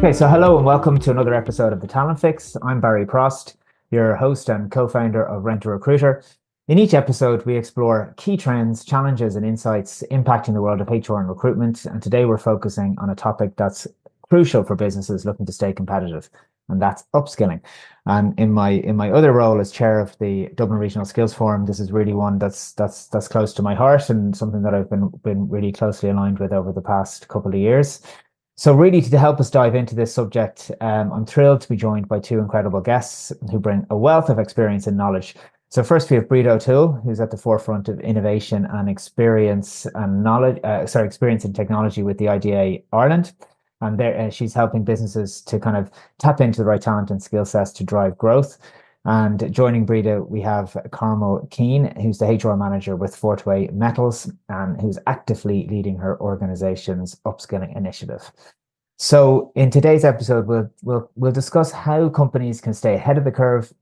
Okay, so hello and welcome to another episode of The Talent Fix. I'm Barry Prost, your host and co-founder of Rent a Recruiter. In each episode, we explore key trends, challenges, and insights impacting the world of HR and recruitment. And today we're focusing on a topic that's crucial for businesses looking to stay competitive, and that's upskilling. And in my other role as chair of the Dublin Regional Skills Forum, this is really one that's close to my heart and something that I've been really closely aligned with over the past couple of years. So really, to help us dive into this subject, I'm thrilled to be joined by two incredible guests who bring a wealth of experience and knowledge. So first, we have Breda O'Toole, who's at the forefront of innovation and experience and knowledge, experience in technology with the IDA Ireland. And there, she's helping businesses to kind of tap into the right talent and skill sets to drive growth. And joining Breda, we have Carmel Keane, who's the HR manager with Fortway Metals and who's actively leading her organization's upskilling initiative. So in today's episode, we'll discuss how companies can stay ahead of the curve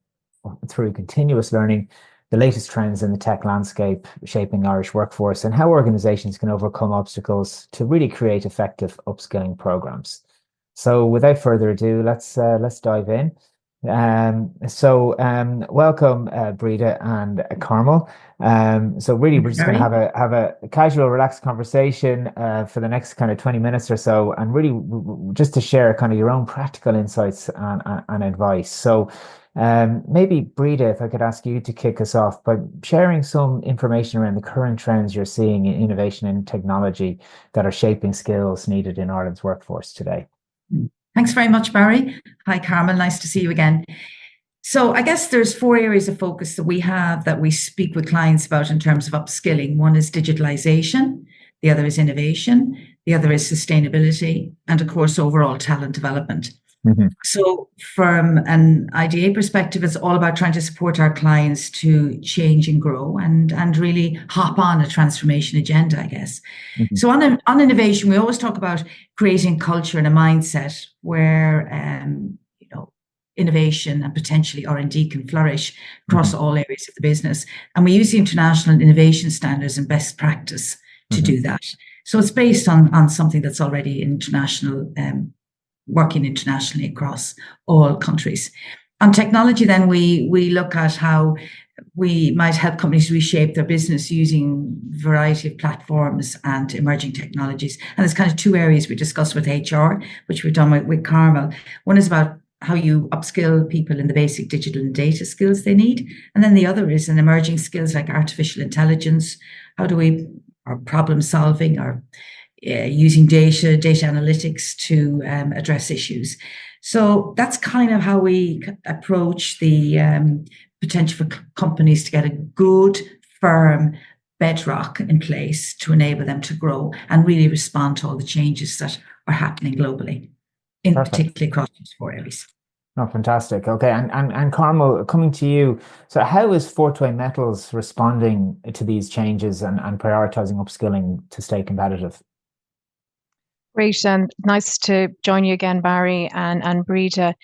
through continuous learning, the latest trends in the tech landscape shaping Irish workforce, and how organizations can overcome obstacles to really create effective upskilling programs. So without further ado, let's dive in. Welcome, Breda and Carmel. So really, we're just going to have a casual, relaxed conversation for the next kind of 20 minutes or so, and really just to share kind of your own practical insights and advice. So maybe, Breda, if I could ask you to kick us off by sharing some information around the current trends you're seeing in innovation and technology that are shaping skills needed in Ireland's workforce today. Thanks very much, Barry. Hi, Carmel. Nice to see you again. So I guess there's four areas of focus that we have that we speak with clients about in terms of upskilling. One is digitalisation, the other is innovation, the other is sustainability, and of course, overall talent development. Mm-hmm. So from an IDA perspective, it's all about trying to support our clients to change and grow and really hop on a transformation agenda, I guess. Mm-hmm. So on innovation, we always talk about creating culture and a mindset where innovation and potentially R&D can flourish across all areas of the business. And we use the international innovation standards and best practice to do that. So it's based on something that's already international, working internationally across all countries. On technology, then we look at how we might help companies reshape their business using a variety of platforms and emerging technologies. And there's kind of two areas we discuss with HR, which we've done with Carmel. One is about how you upskill people in the basic digital and data skills they need. And then the other is in emerging skills like artificial intelligence. How do we, or problem solving, or using data analytics to address issues. So that's kind of how we approach the potential for companies to get a good, firm bedrock in place to enable them to grow and really respond to all the changes that are happening globally, in particularly across these four areas. Oh, fantastic. Okay. And Carmel, coming to you. So how is Fortway Metals responding to these changes and prioritizing upskilling to stay competitive? Great, and nice to join you again, Barry and Breda,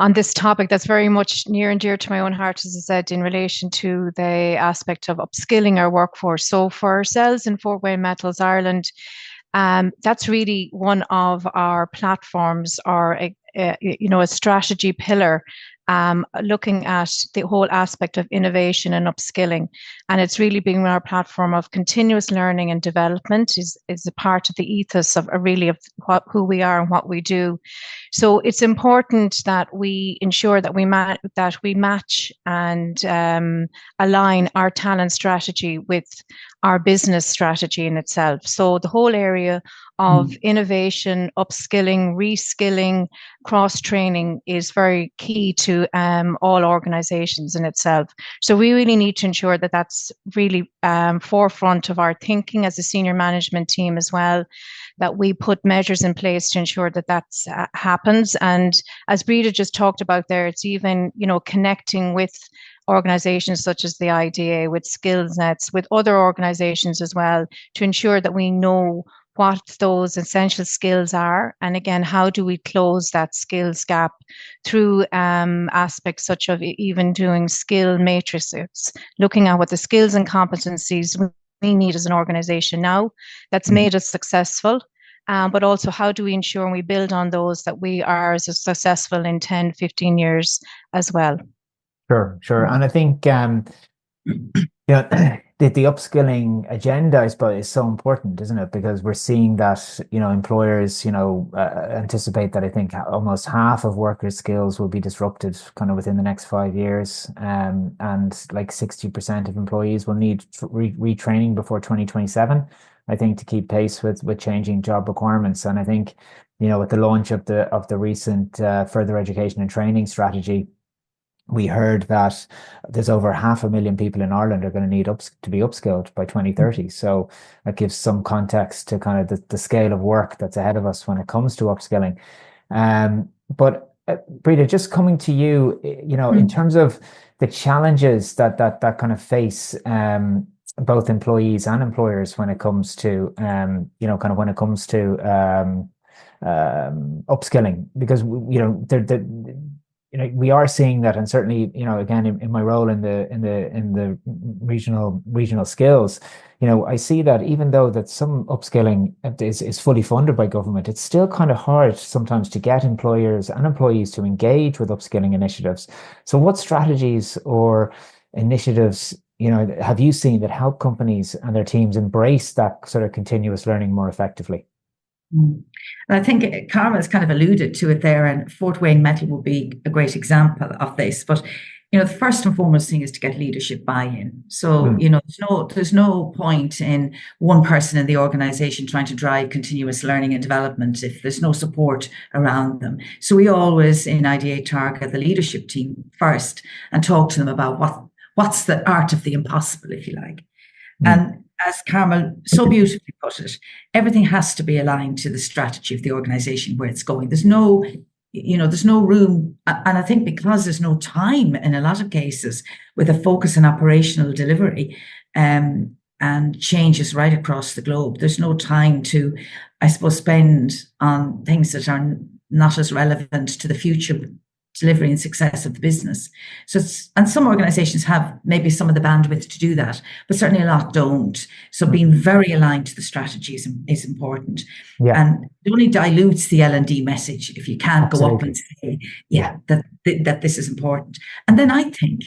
on this topic that's very much near and dear to my own heart, as I said, in relation to the aspect of upskilling our workforce. So for ourselves in Fortway Metals Ireland, that's really one of our platforms, or a strategy pillar, looking at the whole aspect of innovation and upskilling. And it's really being our platform of continuous learning and development is a part of the ethos of who we are and what we do. So it's important that we ensure that we match and align our talent strategy with our business strategy in itself. So the whole area of innovation, upskilling, reskilling, cross-training is very key to all organizations in itself. So we really need to ensure that that's really forefront of our thinking as a senior management team as well, that we put measures in place to ensure that that's happens. And as Breda just talked about there, it's even, connecting with organizations such as the IDA, with skills nets, with other organizations as well, to ensure that we know what those essential skills are. And again, how do we close that skills gap through aspects such as even doing skill matrices, looking at what the skills and competencies we need as an organization now that's made us successful, but also how do we ensure and we build on those that we are successful in 10, 15 years as well? Sure. And I think the upskilling agenda, I suppose, is so important, isn't it? Because we're seeing that, employers, anticipate that I think almost half of workers' skills will be disrupted kind of within the next 5 years. And like 60% of employees will need retraining before 2027, I think, to keep pace with changing job requirements. And I think, with the launch of the recent further education and training strategy, we heard that there's over 500,000 people in Ireland are going to need to be upskilled by 2030. So that gives some context to kind of the scale of work that's ahead of us when it comes to upskilling. But Breda, just coming to you, in terms of the challenges that kind of face both employees and employers when it comes to upskilling, because we are seeing that, and certainly, again, in my role in the regional skills, I see that even though that some upskilling is fully funded by government, it's still kind of hard sometimes to get employers and employees to engage with upskilling initiatives. So what strategies or initiatives, have you seen that help companies and their teams embrace that sort of continuous learning more effectively? And I think Carmel's kind of alluded to it there, and Fort Wayne Metal would be a great example of this. But the first and foremost thing is to get leadership buy-in. So there's no point in one person in the organization trying to drive continuous learning and development if there's no support around them. So we always in Ideate target the leadership team first and talk to them about what's the art of the impossible, if you like. And as Carmel so beautifully put it, everything has to be aligned to the strategy of the organization, where it's going. There's no room. And I think because there's no time in a lot of cases, with a focus on operational delivery and changes right across the globe, there's no time to, I suppose, spend on things that are not as relevant to the future delivery and success of the business. And some organizations have maybe some of the bandwidth to do that, but certainly a lot don't. So being very aligned to the strategy is important. Yeah. And it only dilutes the L&D message if you can't go up and say, that this is important. And then I think,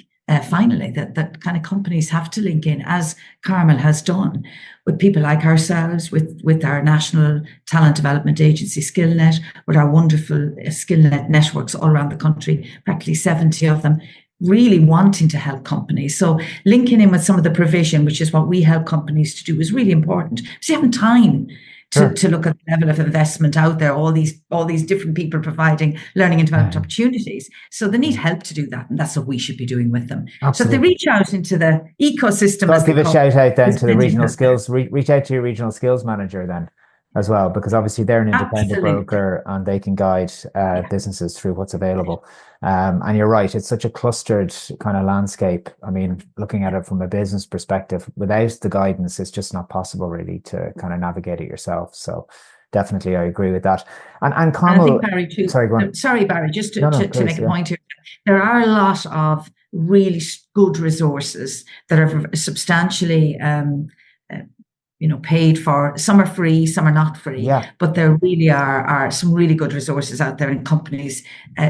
finally, that kind of companies have to link in, as Carmel has done, with people like ourselves, with our national talent development agency, SkillNet, with our wonderful SkillNet networks all around the country, practically 70 of them, really wanting to help companies. So linking in with some of the provision, which is what we help companies to do, is really important. So you haven't time to look at the level of investment out there, all these different people providing learning and development opportunities. So they need help to do that, and that's what we should be doing with them. Absolutely. So if they reach out into the ecosystem, so I'll give a shout out then to the regional skills. Reach out to your regional skills manager then as well, because obviously they're an independent broker and they can guide businesses through what's available. And you're right, it's such a clustered kind of landscape. I mean, looking at it from a business perspective, without the guidance, it's just not possible really to kind of navigate it yourself. So definitely, I agree with that. And Carmel, I think Barry too. Sorry, go on. Sorry, Barry, just to make a point here. There are a lot of really good resources that are substantially paid for. Some are free, some are not free, but there really are some really good resources out there, and companies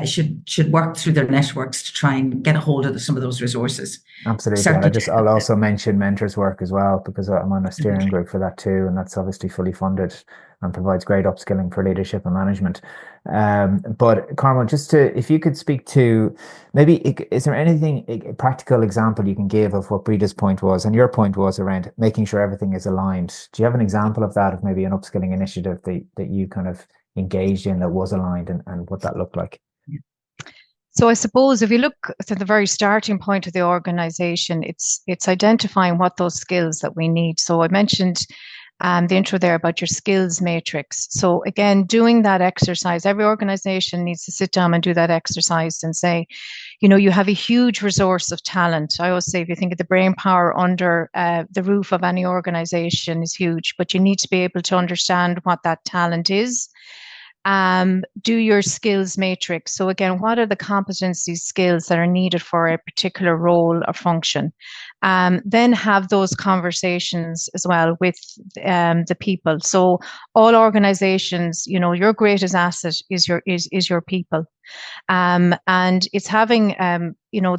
should work through their networks to try and get a hold of some of those resources. Absolutely. I'll also mention Mentors Work as well, because I'm on a steering group for that too, and that's obviously fully funded and provides great upskilling for leadership and management. But Carmel, if you could speak to, maybe, is there anything, a practical example you can give of what Breda's point was and your point was around making sure everything is aligned? Do you have an example of that, of maybe an upskilling initiative that you kind of engaged in that was aligned, and what that looked like? So I suppose if you look at the very starting point of the organization, it's identifying what those skills that we need. So I mentioned the intro there about your skills matrix. So again, doing that exercise, every organization needs to sit down and do that exercise and say, you have a huge resource of talent. I always say, if you think of the brain power under the roof of any organization is huge, but you need to be able to understand what that talent is. Do your skills matrix. So again, what are the competency skills that are needed for a particular role or function? Then have those conversations as well with the people. So all organizations, your greatest asset is your people. And it's having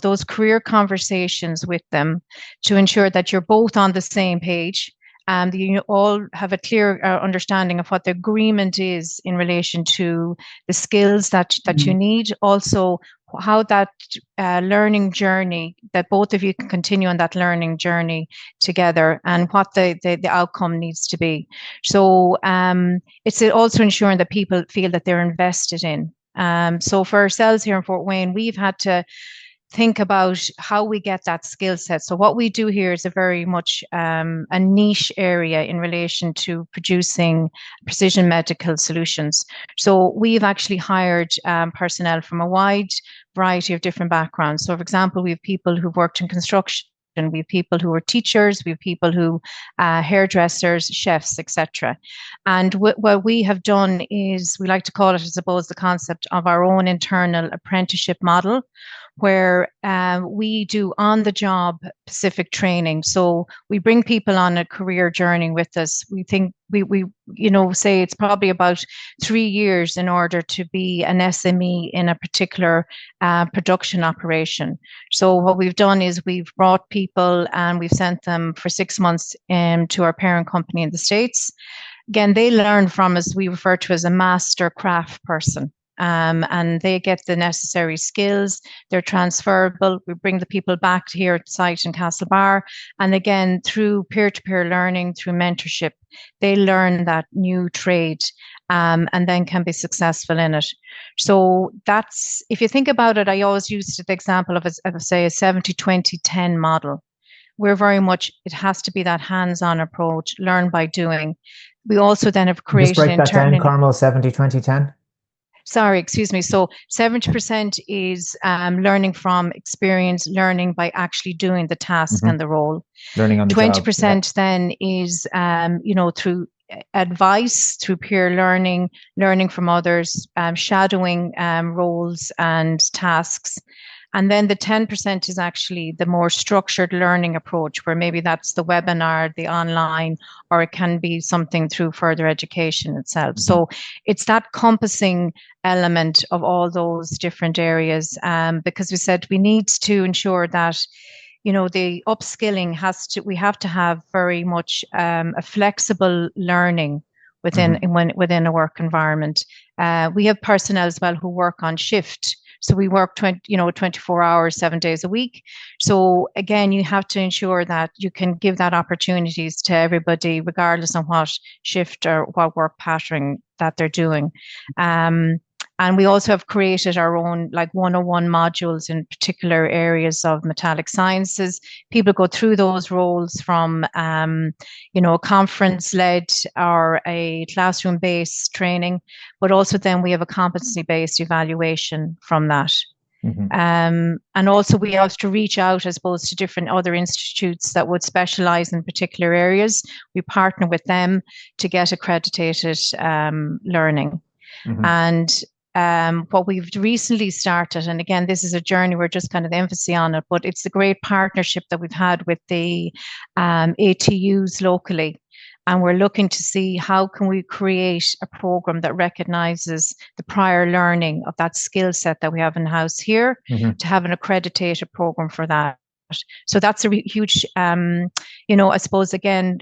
those career conversations with them to ensure that you're both on the same page, and you all have a clear understanding of what the agreement is in relation to the skills that you need. Also, how that learning journey, that both of you can continue on that learning journey together, and what the outcome needs to be. So it's also ensuring that people feel that they're invested in. So for ourselves here in Fort Wayne, we've had to think about how we get that skill set. So what we do here is a very much a niche area in relation to producing precision medical solutions. So we've actually hired personnel from a wide variety of different backgrounds. So for example, we have people who've worked in construction, we have people who are teachers, we have people who hairdressers, chefs, etc. And what we have done is, we like to call it, I suppose, the concept of our own internal apprenticeship model, where we do on-the-job specific training. So we bring people on a career journey with us. We think we say it's probably about 3 years in order to be an SME in a particular production operation. So what we've done is we've brought people and we've sent them for 6 months to our parent company in the States. Again, they learn from us, we refer to as a master craft person. And they get the necessary skills. They're transferable. We bring the people back here at the site in Castlebar. And again, through peer-to-peer learning, through mentorship, they learn that new trade and then can be successful in it. So that's, if you think about it, I always use the example of, say, a 70-20-10 model. We're very much, it has to be that hands-on approach, learn by doing. We also then have created... Just break that down, Carmel, 70-20-10. Sorry, excuse me. So 70% is learning from experience, learning by actually doing the task and the role. Learning on the 20% job, then is, through advice, through peer learning, learning from others, shadowing roles and tasks. And then the 10% is actually the more structured learning approach, where maybe that's the webinar, the online, or it can be something through further education itself. So it's that compassing element of all those different areas, because we said we need to ensure that, the upskilling we have to have very much a flexible learning within a work environment. We have personnel as well who work on shift. So we work 24 hours, 7 days a week. So again, you have to ensure that you can give that opportunities to everybody, regardless of what shift or what work pattern that they're doing. And we also have created our own 101 modules in particular areas of metallic sciences. People go through those roles from, a conference-led or a classroom-based training, but also then we have a competency-based evaluation from that. And also we have to reach out, I suppose, to different other institutes that would specialize in particular areas. We partner with them to get accredited learning. And what we've recently started, and again, this is a journey, we're just kind of the emphasis on it, but it's a great partnership that we've had with the ATUs locally. And we're looking to see how can we create a program that recognizes the prior learning of that skill set that we have in-house here, to have an accredited program for that. So that's a huge, I suppose, again,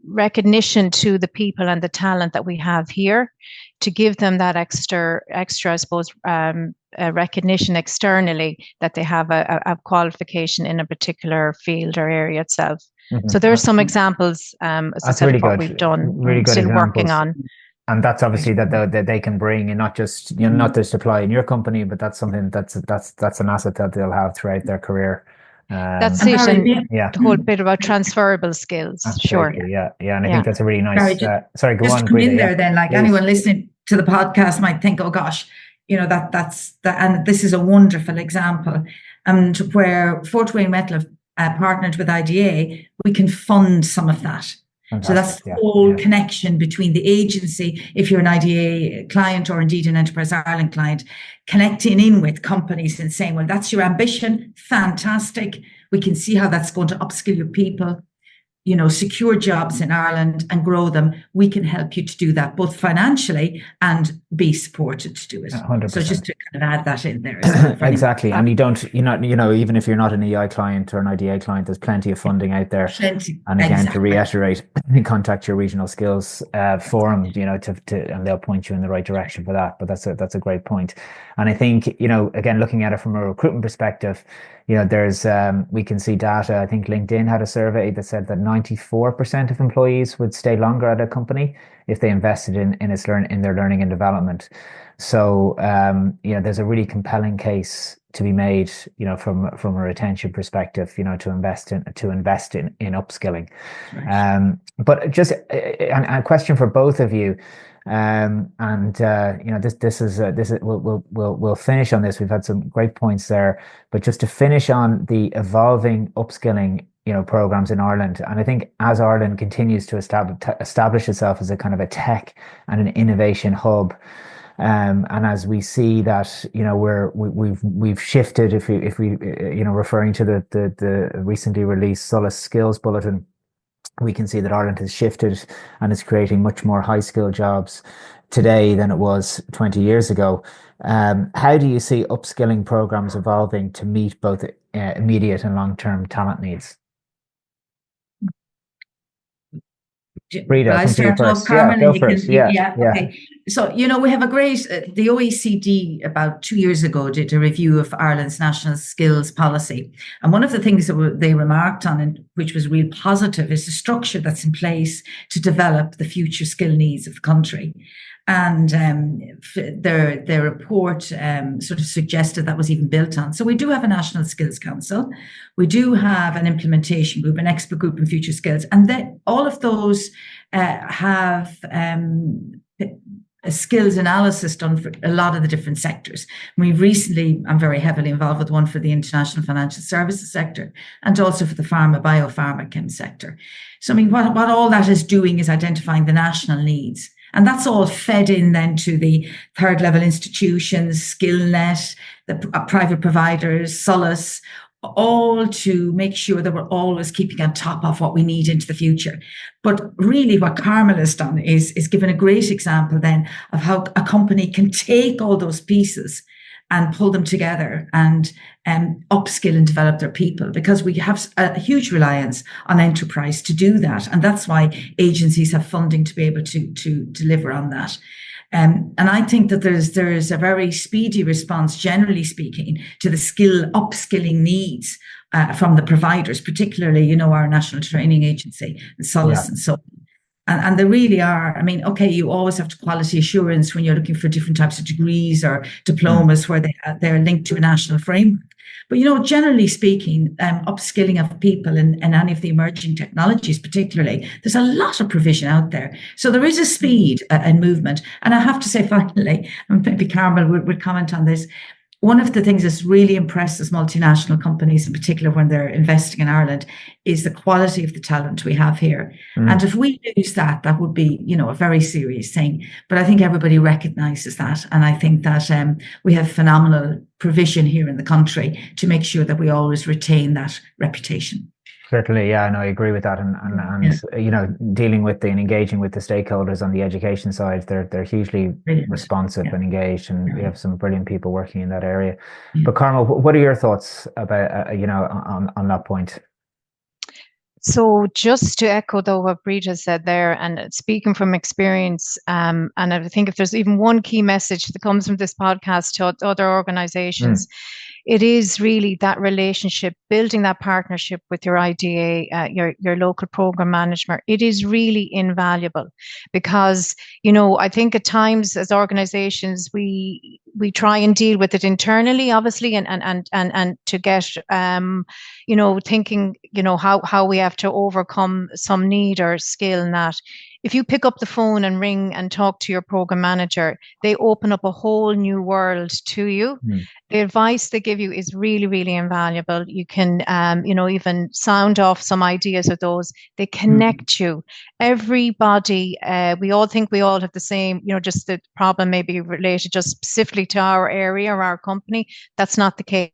recognition to the people and the talent that we have here, to give them that extra, I suppose, recognition externally that they have a qualification in a particular field or area itself. So there are some examples, as I said, really of what we've done, really good still examples. Working on. And that's obviously that they can bring, and not just not just apply in your company, but that's something that's an asset that they'll have throughout their career. That's it, and the whole bit about transferable skills. Absolutely, sure, and I think that's a really nice. Sorry, go on. Just come in there, then, anyone listening to the podcast might think, oh gosh, that's and this is a wonderful example, and where Fort Wayne Metal have partnered with IDA, we can fund some of that. Fantastic. So that's the whole connection between the agency, if you're an IDA client or indeed an Enterprise Ireland client, connecting in with companies and saying, well, that's your ambition. Fantastic. We can see how that's going to upskill your people, secure jobs in Ireland and grow them. We can help you to do that, both financially and be supported to do it. 100%. So just to kind of add that in there as well. Exactly. And even if you're not an EI client or an IDA client, there's plenty of funding out there. Plenty. And again, to reiterate, contact your regional skills forum, and they'll point you in the right direction for that. But that's a great point. And I think, again, looking at it from a recruitment perspective, there's we can see data. I think LinkedIn had a survey that said that 94% of employees would stay longer at a company if they invested in their learning and development. So there's a really compelling case to be made, from a retention perspective, to invest in upskilling. Right. But just a question for both of you. We'll finish on this. We've had some great points there, but just to finish on the evolving upskilling, programs in Ireland. And I think as Ireland continues to establish itself as a kind of a tech and an innovation hub, and as we see that, we've shifted, if we referring to the recently released Solus Skills Bulletin, we can see that Ireland has shifted and is creating much more high skill jobs today than it was 20 years ago. How do you see upskilling programs evolving to meet both immediate and long-term talent needs? Breda, I start off, Carmel? Go first. Okay. So, we have a great, the OECD about 2 years ago did a review of Ireland's national skills policy. And one of the things that they remarked on, and which was real positive, is the structure that's in place to develop the future skill needs of the country. And their report sort of suggested that was even built on. So we do have a National Skills Council. We do have an implementation group, an expert group in future skills. And all of those have a skills analysis done for a lot of the different sectors. I'm very heavily involved with one for the international financial services sector and also for the biopharma chem sector. So, what all that is doing is identifying the national needs. And that's all fed in then to the third level institutions, SkillNet, the private providers, Solus, all to make sure that we're always keeping on top of what we need into the future. But really what Carmel has done is given a great example then of how a company can take all those pieces and pull them together and upskill and develop their people, because we have a huge reliance on enterprise to do that. And that's why agencies have funding to be able to deliver on that. And I think that there's a very speedy response, generally speaking, to the upskilling needs from the providers, particularly, our National Training Agency and Solus and so on. And they really are. You always have to quality assurance when you're looking for different types of degrees or diplomas where they're linked to a national framework. But, generally speaking, upskilling of people in any of the emerging technologies, particularly, there's a lot of provision out there. So there is a speed and movement. And I have to say, finally, and maybe Carmel would comment on this, one of the things that's really impresses multinational companies, in particular when they're investing in Ireland, is the quality of the talent we have here. And if we lose that, that would be, a very serious thing. But I think everybody recognises that. And I think that we have phenomenal provision here in the country to make sure that we always retain that reputation. Certainly, yeah, no, I agree with that, and dealing with and engaging with the stakeholders on the education side, they're hugely responsive and engaged, and we have some brilliant people working in that area. But Carmel, what are your thoughts about on that point? So just to echo though what Breda said there, and speaking from experience, and I think if there's even one key message that comes from this podcast to other organizations, it is really that relationship, building that partnership with your IDA, your local program manager. It is really invaluable because, I think at times as organizations, we try and deal with it internally, obviously, and to get, thinking, how we have to overcome some need or skill in that. if you pick up the phone and ring and talk to your program manager, they open up a whole new world to you. The advice they give you is really, really invaluable. You can, even sound off some ideas of those. They connect you. Everybody, we all think we all have the same, just the problem may be related just specifically to our area or our company. That's not the case.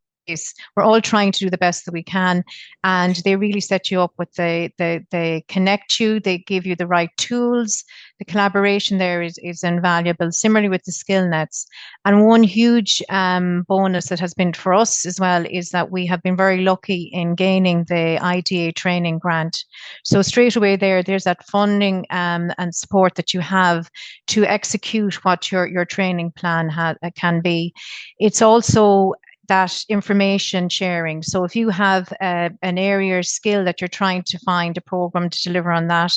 We're all trying to do the best that we can, and they really set you up with they connect you, they give you the right tools. The collaboration there is invaluable. Similarly with the skill nets. And one huge bonus that has been for us as well is that we have been very lucky in gaining the IDA training grant. So straight away there's that funding and support that you have to execute what your training plan can be. It's also that information sharing. So if you have an area or skill that you're trying to find a program to deliver on that,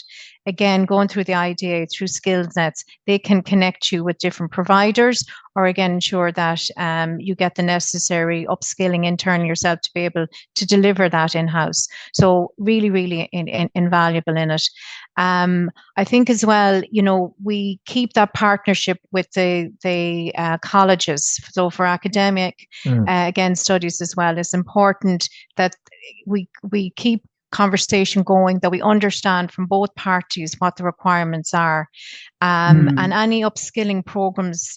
again, going through the IDA, through skills nets, they can connect you with different providers, or again, ensure that you get the necessary upskilling internally yourself to be able to deliver that in-house. So really, really invaluable in it. I think as well, we keep that partnership with the colleges. So for academic, again, studies as well, it's important that we keep conversation going, that we understand from both parties what the requirements are. And any upskilling programs,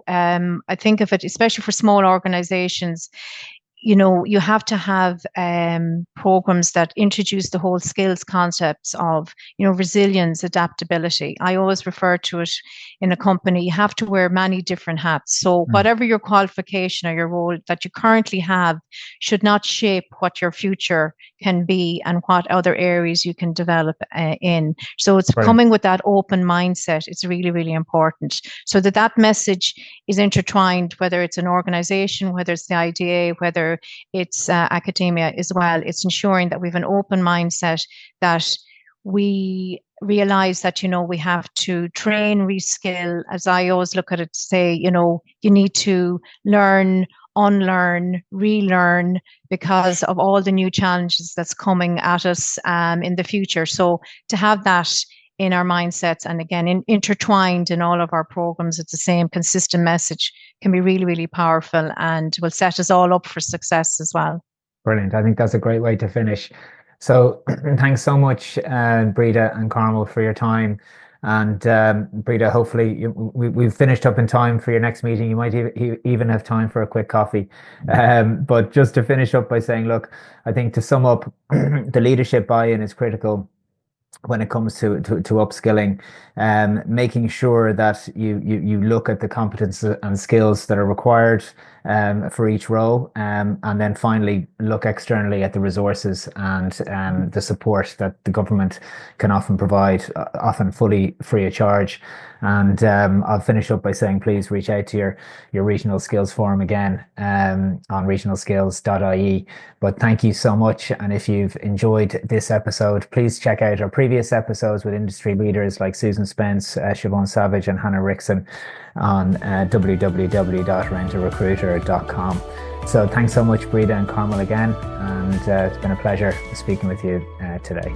I think of it, especially for small organizations, you have to have programs that introduce the whole skills concepts of, resilience, adaptability. I always refer to it in a company, you have to wear many different hats. So whatever your qualification or your role that you currently have should not shape what your future can be and what other areas you can develop in. So it's coming with that open mindset. It's really, really important. So that message is intertwined, whether it's an organization, whether it's the IDA, whether it's academia as well. It's ensuring that we have an open mindset, that we realize that, we have to train, reskill. As I always look at it, say, you need to learn, unlearn, relearn, because of all the new challenges that's coming at us in the future. So to have that in our mindsets, and again, intertwined in all of our programs, it's the same consistent message, can be really, really powerful and will set us all up for success as well. Brilliant. I think that's a great way to finish. So thanks so much, Breda and Carmel, for your time. And Breda, hopefully we've finished up in time for your next meeting. You might even have time for a quick coffee. But just to finish up by saying, look, I think to sum up, the leadership buy-in is critical when it comes to upskilling, making sure that you look at the competences and skills that are required for each role, and then finally look externally at the resources and the support that the government can often provide, often fully free of charge. And I'll finish up by saying, please reach out to your regional skills forum again on regionalskills.ie. But thank you so much. And if you've enjoyed this episode, please check out our previous episodes with industry leaders like Susan Spence, Siobhan Savage, and Hannah Rickson on www.rentarecruiter.com. So thanks so much, Breda and Carmel, again. And it's been a pleasure speaking with you today.